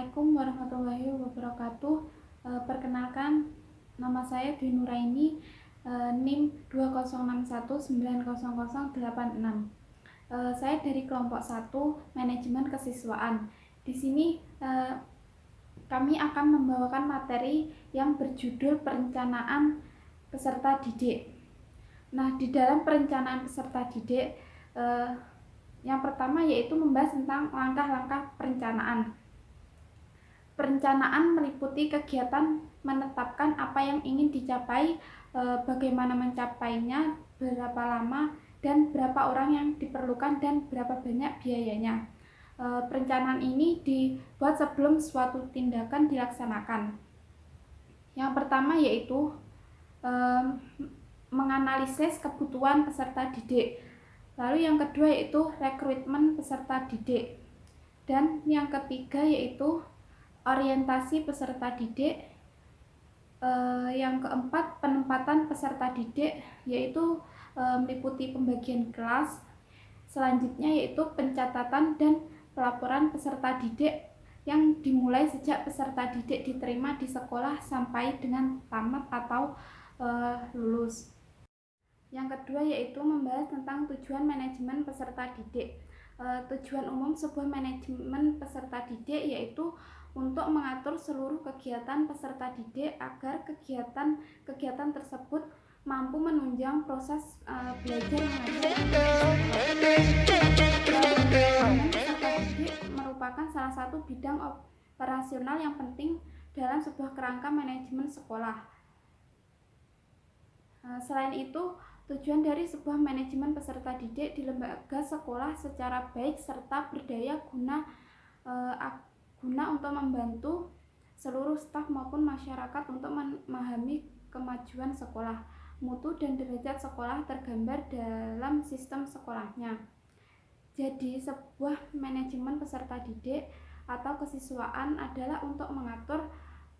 Assalamualaikum warahmatullahi wabarakatuh. Perkenalkan, nama saya Dwi Nuraini, NIM 206190086. Saya dari kelompok 1 Manajemen Kesiswaan. Di sini kami akan membawakan materi yang berjudul perencanaan peserta didik. Nah, di dalam perencanaan peserta didik, yang pertama yaitu membahas tentang langkah-langkah perencanaan. Perencanaan meliputi kegiatan menetapkan apa yang ingin dicapai, bagaimana mencapainya, berapa lama, dan berapa orang yang diperlukan, dan berapa banyak biayanya. Perencanaan ini dibuat sebelum suatu tindakan dilaksanakan. Yang pertama yaitu menganalisis kebutuhan peserta didik. Lalu yang kedua yaitu rekrutmen peserta didik. Dan yang ketiga yaitu orientasi peserta didik. Yang keempat, penempatan peserta didik, yaitu meliputi pembagian kelas. Selanjutnya yaitu pencatatan dan pelaporan peserta didik yang dimulai sejak peserta didik diterima di sekolah sampai dengan tamat atau lulus. Yang kedua yaitu membahas tentang tujuan manajemen peserta didik. Tujuan umum sebuah manajemen peserta didik yaitu untuk mengatur seluruh kegiatan peserta didik agar kegiatan tersebut mampu menunjang proses belajar mengajar. Peserta didik merupakan salah satu bidang operasional yang penting dalam sebuah kerangka manajemen sekolah. Selain itu, tujuan dari sebuah manajemen peserta didik di lembaga sekolah secara baik serta berdaya guna untuk membantu seluruh staf maupun masyarakat untuk memahami kemajuan sekolah, mutu dan derajat sekolah tergambar dalam sistem sekolahnya. Jadi, sebuah manajemen peserta didik atau kesiswaan adalah untuk mengatur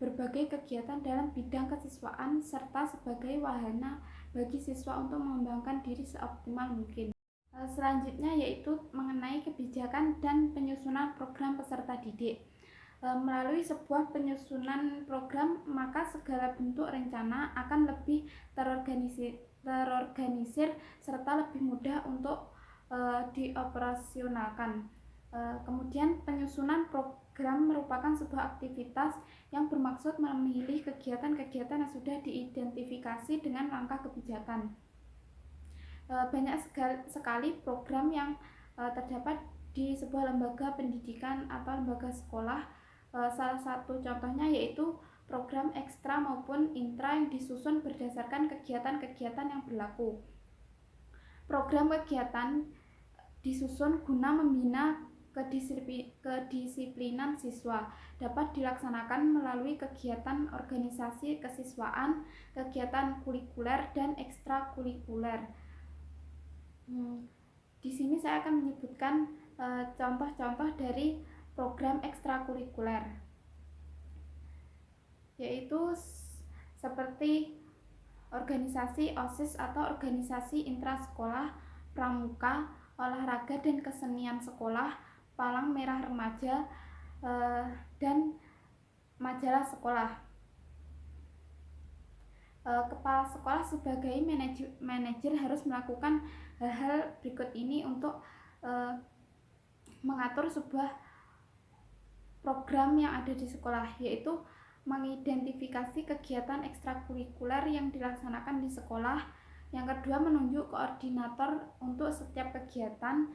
berbagai kegiatan dalam bidang kesiswaan serta sebagai wahana bagi siswa untuk mengembangkan diri seoptimal mungkin. Selanjutnya yaitu mengenai kebijakan dan penyusunan program peserta didik. Melalui sebuah penyusunan program, maka segala bentuk rencana akan lebih terorganisir serta lebih mudah untuk dioperasionalkan. Kemudian penyusunan program merupakan sebuah aktivitas yang bermaksud memilih kegiatan-kegiatan yang sudah diidentifikasi dengan langkah kebijakan. Banyak sekali program yang terdapat di sebuah lembaga pendidikan atau lembaga sekolah. Salah satu contohnya yaitu program ekstra maupun intra yang disusun berdasarkan kegiatan-kegiatan yang berlaku. Program kegiatan disusun guna membina kedisiplinan siswa, dapat dilaksanakan melalui kegiatan organisasi kesiswaan, kegiatan kulikuler dan ekstrakurikuler. Di sini saya akan menyebutkan contoh-contoh dari program ekstrakurikuler, yaitu seperti organisasi OSIS atau organisasi intrasekolah, pramuka, olahraga dan kesenian sekolah, palang merah remaja, dan majalah sekolah. Kepala sekolah sebagai manajer harus melakukan hal-hal berikut ini untuk mengatur sebuah program yang ada di sekolah, yaitu mengidentifikasi kegiatan ekstrakurikuler yang dilaksanakan di sekolah. Yang kedua, menunjuk koordinator untuk setiap kegiatan,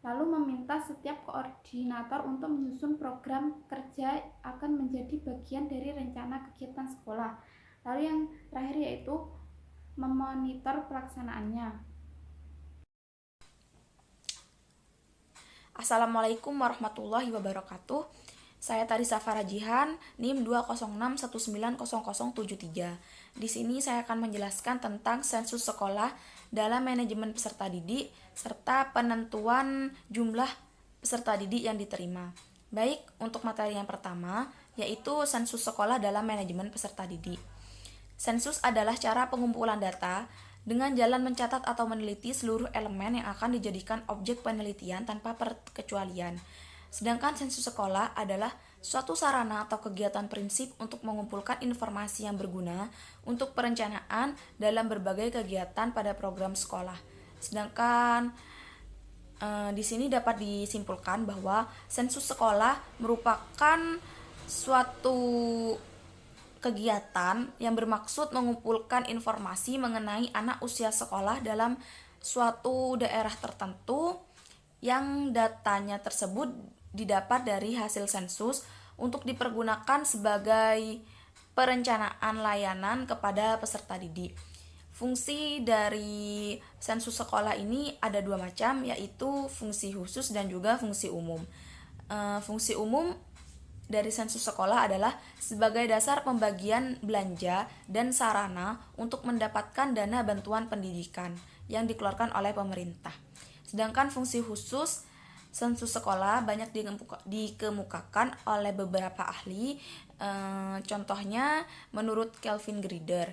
lalu meminta setiap koordinator untuk menyusun program kerja akan menjadi bagian dari rencana kegiatan sekolah. Lalu yang terakhir yaitu memonitor pelaksanaannya. Assalamualaikum warahmatullahi wabarakatuh. Saya Tarisa Farajihan, NIM 206190073. Di sini saya akan menjelaskan tentang sensus sekolah dalam manajemen peserta didik serta penentuan jumlah peserta didik yang diterima. Baik, untuk materi yang pertama yaitu sensus sekolah dalam manajemen peserta didik. Sensus adalah cara pengumpulan data dengan jalan mencatat atau meneliti seluruh elemen yang akan dijadikan objek penelitian tanpa perkecualian. Sedangkan sensus sekolah adalah suatu sarana atau kegiatan prinsip untuk mengumpulkan informasi yang berguna untuk perencanaan dalam berbagai kegiatan pada program sekolah. Sedangkan di sini dapat disimpulkan bahwa sensus sekolah merupakan suatu kegiatan yang bermaksud mengumpulkan informasi mengenai anak usia sekolah dalam suatu daerah tertentu yang datanya tersebut didapat dari hasil sensus untuk dipergunakan sebagai perencanaan layanan kepada peserta didik. Fungsi dari sensus sekolah ini ada dua macam, yaitu fungsi khusus dan juga fungsi umum. Fungsi umum dari sensus sekolah adalah sebagai dasar pembagian belanja dan sarana untuk mendapatkan dana bantuan pendidikan yang dikeluarkan oleh pemerintah. Sedangkan fungsi khusus sensus sekolah banyak dikemukakan oleh beberapa ahli, contohnya menurut Kelvin Grieder.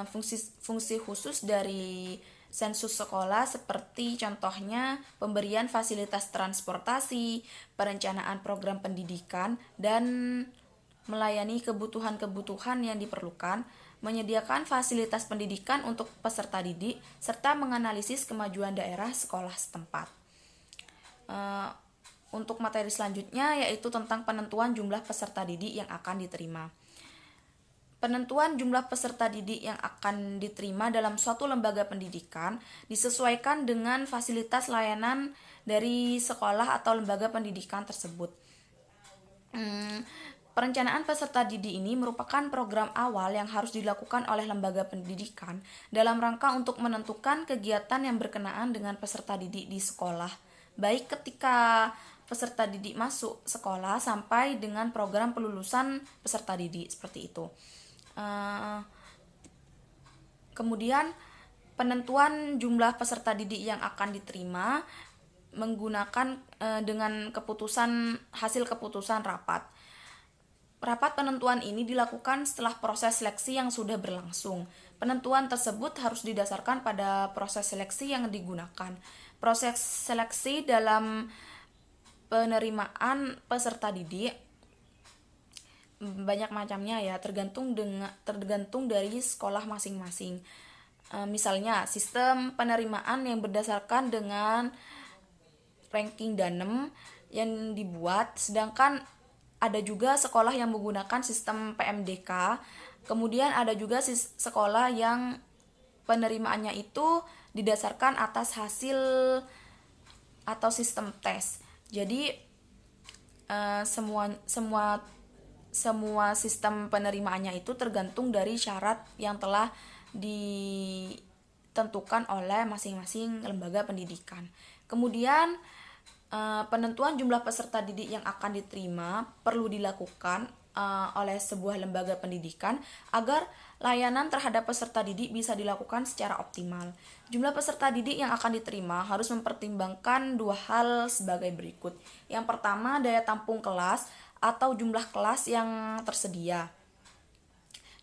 Fungsi khusus dari sensus sekolah seperti contohnya pemberian fasilitas transportasi, perencanaan program pendidikan, dan melayani kebutuhan-kebutuhan yang diperlukan, menyediakan fasilitas pendidikan untuk peserta didik, serta menganalisis kemajuan daerah sekolah setempat. Untuk materi selanjutnya yaitu tentang penentuan jumlah peserta didik yang akan diterima. Penentuan jumlah peserta didik yang akan diterima dalam suatu lembaga pendidikan disesuaikan dengan fasilitas layanan dari sekolah atau lembaga pendidikan tersebut. Perencanaan peserta didik ini merupakan program awal yang harus dilakukan oleh lembaga pendidikan dalam rangka untuk menentukan kegiatan yang berkenaan dengan peserta didik di sekolah, baik ketika peserta didik masuk sekolah sampai dengan program pelulusan peserta didik, seperti itu. Kemudian penentuan jumlah peserta didik yang akan diterima menggunakan dengan hasil keputusan rapat. Rapat penentuan ini dilakukan setelah proses seleksi yang sudah berlangsung. Penentuan tersebut harus didasarkan pada proses seleksi yang digunakan. Proses seleksi dalam penerimaan peserta didik banyak macamnya ya, tergantung dari sekolah masing-masing. Misalnya sistem penerimaan yang berdasarkan dengan ranking Danem yang dibuat, sedangkan ada juga sekolah yang menggunakan sistem PMDK. Kemudian ada juga sekolah yang penerimaannya itu didasarkan atas hasil atau sistem tes. Jadi semua sistem penerimaannya itu tergantung dari syarat yang telah ditentukan oleh masing-masing lembaga pendidikan. Kemudian penentuan jumlah peserta didik yang akan diterima perlu dilakukan oleh sebuah lembaga pendidikan agar layanan terhadap peserta didik bisa dilakukan secara optimal. Jumlah peserta didik yang akan diterima harus mempertimbangkan dua hal sebagai berikut. Yang pertama, daya tampung kelas atau jumlah kelas yang tersedia.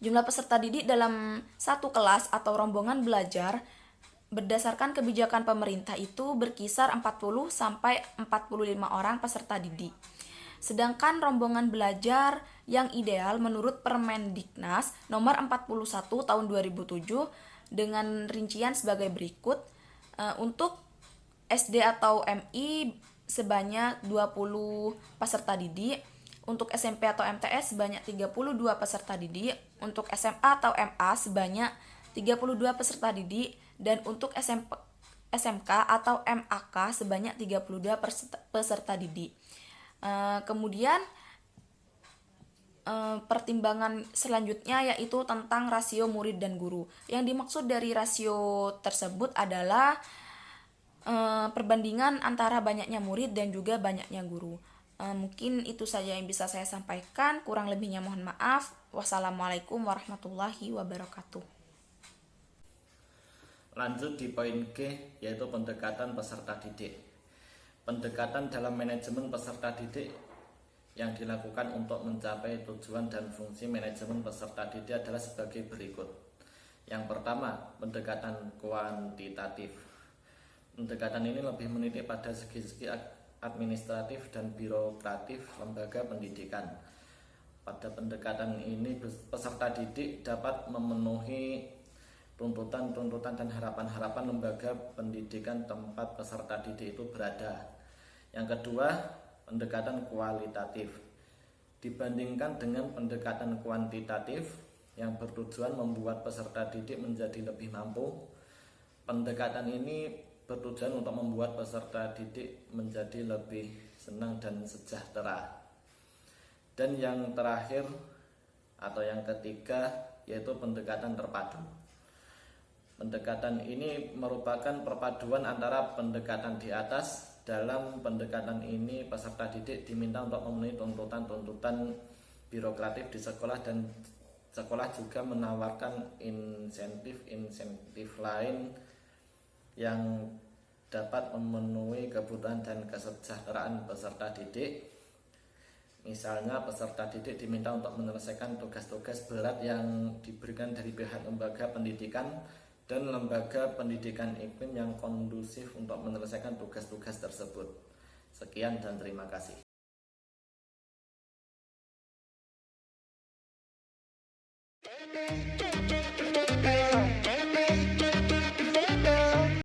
Jumlah peserta didik dalam satu kelas atau rombongan belajar berdasarkan kebijakan pemerintah itu berkisar 40 sampai 45 orang peserta didik. Sedangkan rombongan belajar yang ideal menurut Permendiknas nomor 41 tahun 2007 dengan rincian sebagai berikut. Untuk SD atau MI sebanyak 20 peserta didik, untuk SMP atau MTS sebanyak 32 peserta didik, untuk SMA atau MA sebanyak 32 peserta didik, dan untuk SMK atau MAK sebanyak 32 peserta didik. Kemudian pertimbangan selanjutnya yaitu tentang rasio murid dan guru. Yang dimaksud dari rasio tersebut adalah perbandingan antara banyaknya murid dan juga banyaknya guru. Mungkin itu saja yang bisa saya sampaikan, kurang lebihnya mohon maaf. Wassalamualaikum warahmatullahi wabarakatuh. Lanjut di poin G, yaitu pendekatan peserta didik. Pendekatan dalam manajemen peserta didik yang dilakukan untuk mencapai tujuan dan fungsi manajemen peserta didik adalah sebagai berikut. Yang pertama, pendekatan kuantitatif. Pendekatan ini lebih menitik pada segi-segi administratif dan birokratif lembaga pendidikan. Pada pendekatan ini peserta didik dapat memenuhi tuntutan-tuntutan dan harapan-harapan lembaga pendidikan tempat peserta didik itu berada. Yang kedua, pendekatan kualitatif. Dibandingkan dengan pendekatan kuantitatif yang bertujuan membuat peserta didik menjadi lebih mampu, pendekatan ini bertujuan untuk membuat peserta didik menjadi lebih senang dan sejahtera. Dan yang terakhir atau yang ketiga yaitu pendekatan terpadu. Pendekatan ini merupakan perpaduan antara pendekatan di atas. Dalam pendekatan ini peserta didik diminta untuk memenuhi tuntutan-tuntutan birokratif di sekolah, dan sekolah juga menawarkan insentif-insentif lain yang dapat memenuhi kebutuhan dan kesejahteraan peserta didik. Misalnya peserta didik diminta untuk menyelesaikan tugas-tugas berat yang diberikan dari pihak lembaga pendidikan dan lembaga pendidikan iklim yang kondusif untuk menyelesaikan tugas-tugas tersebut. Sekian dan terima kasih.